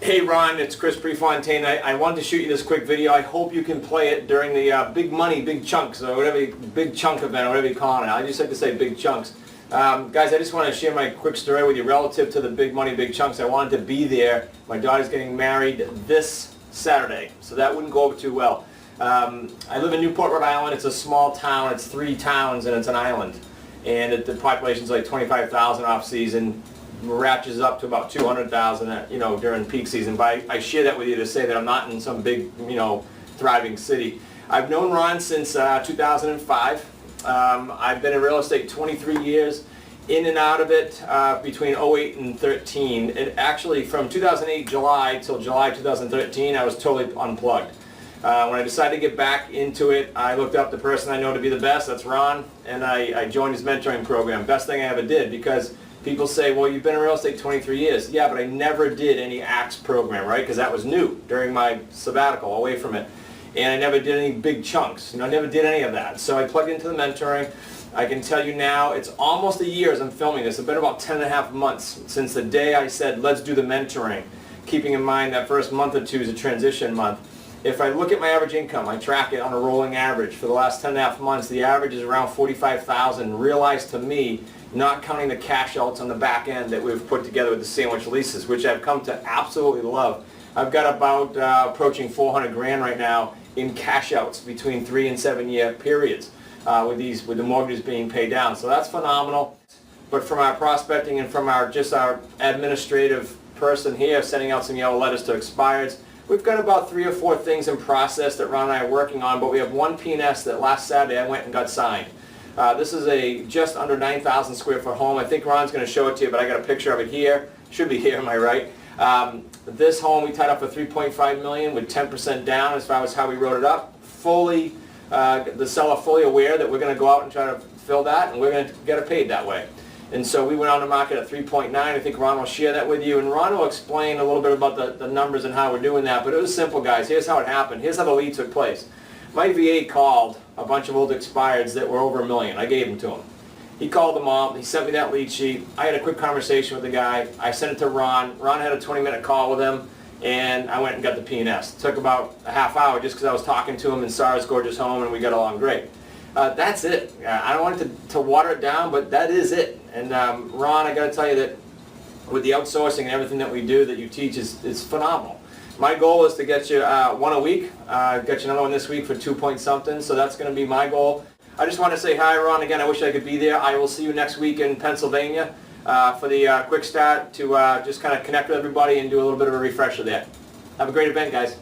Hey Ron, it's Chris Prefontaine. I wanted to shoot you this quick video. I hope you can play it during the Big Money, Big Chunks, or whatever, Big Chunk event, or whatever you call it. I just like to say Big Chunks. Guys, I just want to share my quick story with you relative to the Big Money, Big Chunks. I wanted to be there. My daughter's getting married this Saturday, so that wouldn't go over too well. I live in Newport, Rhode Island. It's a small town. It's 3 towns, and it's an island. And the population's like 25,000 off-season. Ratchets up to about 200,000, during peak season. But I share that with you to say that I'm not in some big, thriving city. I've known Ron since 2005. I've been in real estate 23 years, in and out of it between 08 and 13. And actually, from 2008 July till July 2013, I was totally unplugged. When I decided to get back into it, I looked up the person I know to be the best. That's Ron, and I joined his mentoring program. Best thing I ever did, because people say, well, you've been in real estate 23 years. Yeah, but I never did any ACTS program, right? Because that was new during my sabbatical, away from it. And I never did any big chunks. I never did any of that. So I plugged into the mentoring. I can tell you now, it's almost a year as I'm filming this. It's been about 10.5 months since the day I said, let's do the mentoring. Keeping in mind that first month or two is a transition month. If I look at my average income, I track it on a rolling average. For the last 10.5 months, the average is around $45,000, realized to me, not counting the cash outs on the back end that we've put together with the sandwich leases, which I've come to absolutely love. I've got about approaching 400 grand right now in cash outs between 3 and 7 year periods with the mortgages being paid down. So that's phenomenal. But from our prospecting and from our administrative person here sending out some yellow letters to expireds, we've got about 3 or 4 things in process that Ron and I are working on, but we have one P&S that last Saturday I went and got signed. This is a just under 9,000 square foot home. I think Ron's going to show it to you, but I got a picture of it here. Should be here, am I right? This home we tied up for $3.5 million with 10% down as far as how we wrote it up. Fully, the seller fully aware that we're going to go out and try to fill that, and we're going to get it paid that way. And so we went on the market at 3.9. I think Ron will share that with you, and Ron will explain a little bit about the numbers and how we're doing that. But it was simple, guys. Here's how it happened. Here's how the lead took place. My VA called a bunch of old expireds that were over $1 million. I gave them to him. He called them all. He sent me that lead sheet. I had a quick conversation with the guy. I sent it to Ron. Ron had a 20-minute call with him, and I went and got the P&S. It took about a half hour just because I was talking to him and saw his gorgeous home, and we got along great. That's it. I don't want it to water it down, but that is it. And Ron, I got to tell you that with the outsourcing and everything that we do that you teach is phenomenal. My goal is to get you one a week, get you another one this week for 2 point something, so that's going to be my goal. I just want to say hi, Ron. Again, I wish I could be there. I will see you next week in Pennsylvania for the quick start to just kind of connect with everybody and do a little bit of a refresher there. Have a great event, guys.